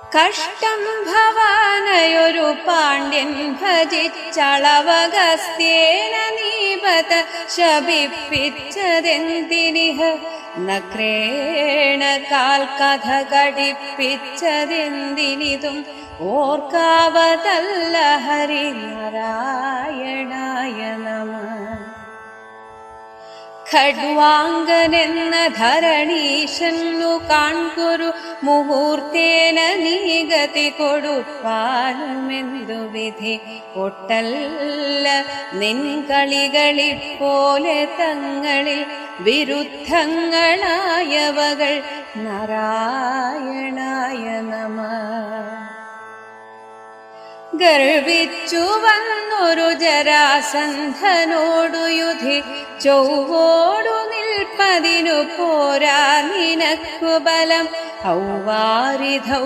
കഷ്ടം ഭവാനയൊരു പാണ്ഡ്യൻ ഭജിച്ചളവഗസ്ത്യേന നീപത ശപിപ്പിച്ചതെന്തിനിഹ നക്രേണ കാൽ കഥ കടിപ്പിച്ചതെന്തിനിതും ഓർക്കാവതല്ല ഹരിനാരായണായ നമഃ. ഖഡ്വാംഗനെന്ന ധരണീശന്നു കാൺകുരു മുഹൂർത്തേന നീഗതി കൊടുപ്പാനുമെന്തു വിധി ഒട്ടല്ല നിൻകളികളിപ്പോലെ തങ്ങളിൽ വിരുദ്ധങ്ങളായവകൾ നാരായണായ നമഃ. ഗർവിച്ചു വന്നൊരു ജരാസന്ധനോടു യുധി ചൊവ്വോടു നിൽപ്പതിനു പോരാ നിനക്കു ബലം ഔവാരിധൗ